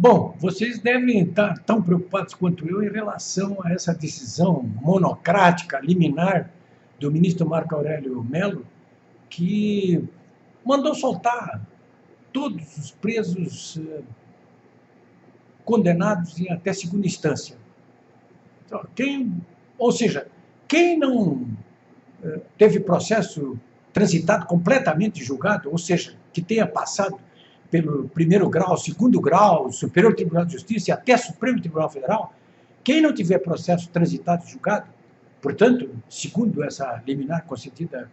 Bom, vocês devem estar tão preocupados quanto eu em relação a essa decisão monocrática, liminar, do ministro Marco Aurélio Mello, que mandou soltar todos os presos condenados em até segunda instância. Então, ou seja, quem não teve processo transitado completamente julgado, ou seja, que tenha passado pelo primeiro grau, segundo grau, Superior Tribunal de Justiça e até Supremo Tribunal Federal, quem não tiver processo transitado e julgado, portanto, segundo essa liminar concedida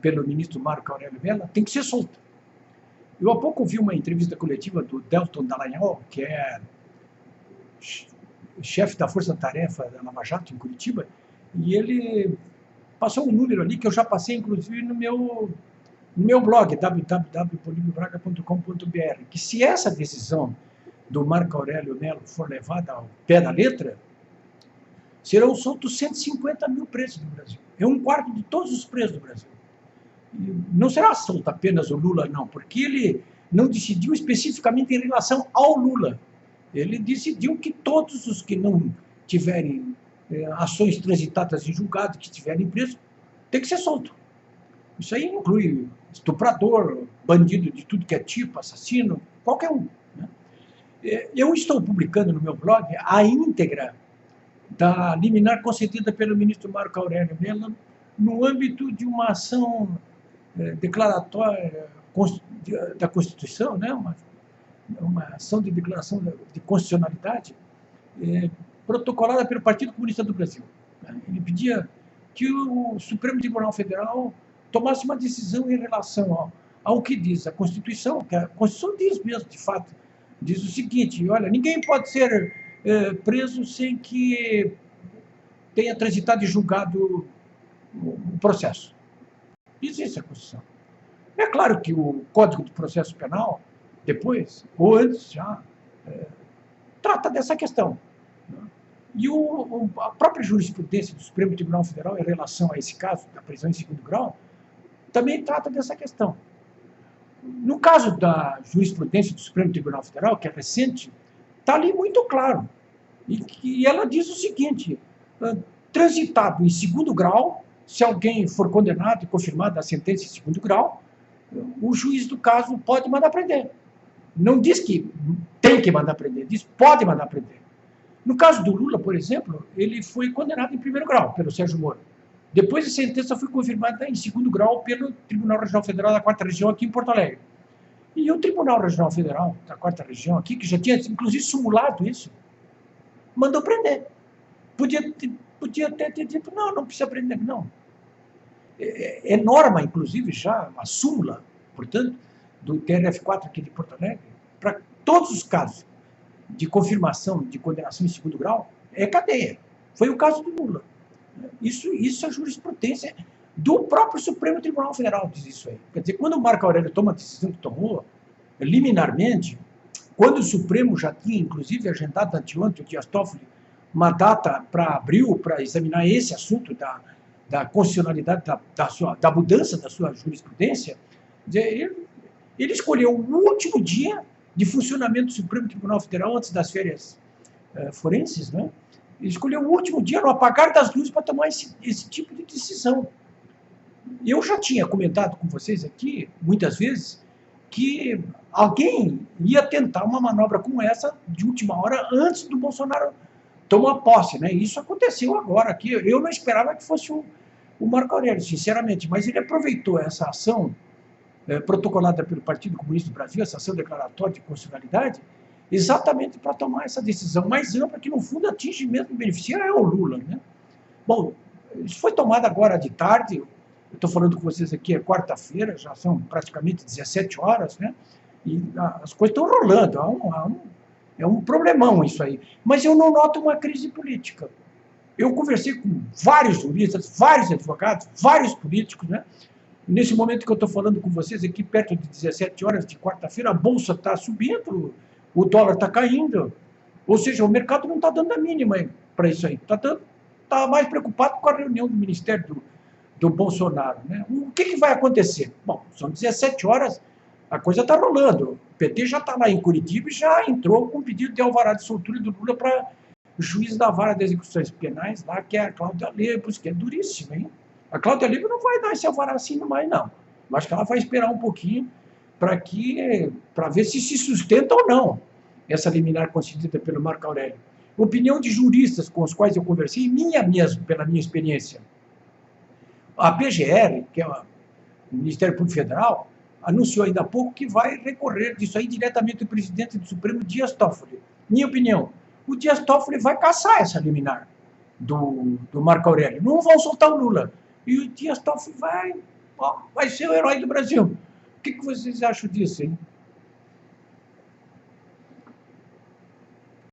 pelo ministro Marco Aurélio Mello, tem que ser solto. Eu há pouco ouvi uma entrevista coletiva do Delton Dallagnol, que é chefe da Força Tarefa da Lava Jato em Curitiba, e ele passou um número ali que eu já passei, inclusive, no meu blog, www.polibiobraga.com.br, que se essa decisão do Marco Aurélio Mello for levada ao pé da letra, serão soltos 150 mil presos no Brasil. É um quarto de todos os presos do Brasil. E não será solto apenas o Lula, não, porque ele não decidiu especificamente em relação ao Lula. Ele decidiu que todos os que não tiverem ações transitadas em julgado, que estiverem presos, tem que ser solto. Isso aí inclui estuprador, bandido de tudo que é tipo, assassino, qualquer um. Né? Eu estou publicando no meu blog a íntegra da liminar concedida pelo ministro Marco Aurélio Mello no âmbito de uma ação declaratória da Constituição, né? uma ação de declaração de constitucionalidade protocolada pelo Partido Comunista do Brasil. Né? Ele pedia que o Supremo Tribunal Federal tomasse uma decisão em relação ao que diz a Constituição, que a Constituição diz mesmo, de fato, diz o seguinte: olha, ninguém pode ser preso sem que tenha transitado e julgado o processo. Diz isso a Constituição. É claro que o Código de Processo Penal, depois, ou antes já, trata dessa questão. E a própria jurisprudência do Supremo Tribunal Federal em relação a esse caso da prisão em segundo grau também trata dessa questão. No caso da jurisprudência do Supremo Tribunal Federal, que é recente, está ali muito claro. E ela diz o seguinte: transitado em segundo grau, se alguém for condenado e confirmada a sentença em segundo grau, o juiz do caso pode mandar prender. Não diz que tem que mandar prender, diz pode mandar prender. No caso do Lula, por exemplo, ele foi condenado em primeiro grau pelo Sérgio Moro. Depois a sentença foi confirmada em segundo grau pelo Tribunal Regional Federal da Quarta Região aqui em Porto Alegre. E o Tribunal Regional Federal da Quarta Região aqui, que já tinha inclusive simulado isso, mandou prender. Podia até ter dito, não precisa prender, não. É norma, inclusive, já, uma súmula, portanto, do TRF4 aqui de Porto Alegre, para todos os casos de confirmação de condenação em segundo grau, é cadeia. Foi o caso do Lula. Isso é jurisprudência do próprio Supremo Tribunal Federal, diz isso aí. Quer dizer, quando o Marco Aurélio toma a decisão que tomou, liminarmente, quando o Supremo já tinha, inclusive, agendado anteontem, o Dias Toffoli, uma data para abril, para examinar esse assunto da constitucionalidade, da mudança da sua jurisprudência, ele escolheu o último dia de funcionamento do Supremo Tribunal Federal, antes das férias forenses, né? Ele escolheu o último dia, no apagar das luzes, para tomar esse tipo de decisão. Eu já tinha comentado com vocês aqui, muitas vezes, que alguém ia tentar uma manobra como essa, de última hora, antes do Bolsonaro tomar posse, né? Isso aconteceu agora aqui. Eu não esperava que fosse o Marco Aurélio, sinceramente, mas ele aproveitou essa ação protocolada pelo Partido Comunista do Brasil, essa ação declaratória de constitucionalidade, exatamente para tomar essa decisão mais ampla, que no fundo atinge mesmo e beneficia o Lula. Né? Bom, isso foi tomado agora de tarde, eu estou falando com vocês aqui, é quarta-feira, já são praticamente 17 horas, né? E as coisas estão rolando, é um problemão isso aí. Mas eu não noto uma crise política. Eu conversei com vários juristas, vários advogados, vários políticos, né? Nesse momento que eu estou falando com vocês aqui, perto de 17 horas de quarta-feira, a bolsa está subindo, o dólar está caindo, ou seja, o mercado não está dando a mínima para isso aí. Está mais preocupado com a reunião do Ministério do Bolsonaro. Né? O que vai acontecer? Bom, são 17 horas, a coisa está rolando. PT já está lá em Curitiba e já entrou com pedido de alvará de soltura do Lula para o juiz da vara de execuções penais lá, que é a Cláudia Lebos, que é duríssima, hein? A Cláudia Lebos não vai dar esse alvará assim mais, não. Eu acho que ela vai esperar um pouquinho para ver se sustenta ou não essa liminar concedida pelo Marco Aurélio. Opinião de juristas com os quais eu conversei, minha mesmo, pela minha experiência. A PGR, que é o Ministério Público Federal, anunciou ainda há pouco que vai recorrer disso aí diretamente ao presidente do Supremo, Dias Toffoli. Minha opinião, o Dias Toffoli vai caçar essa liminar do Marco Aurélio. Não vão soltar o Lula. E o Dias Toffoli vai ser o herói do Brasil. O que vocês acham disso, hein?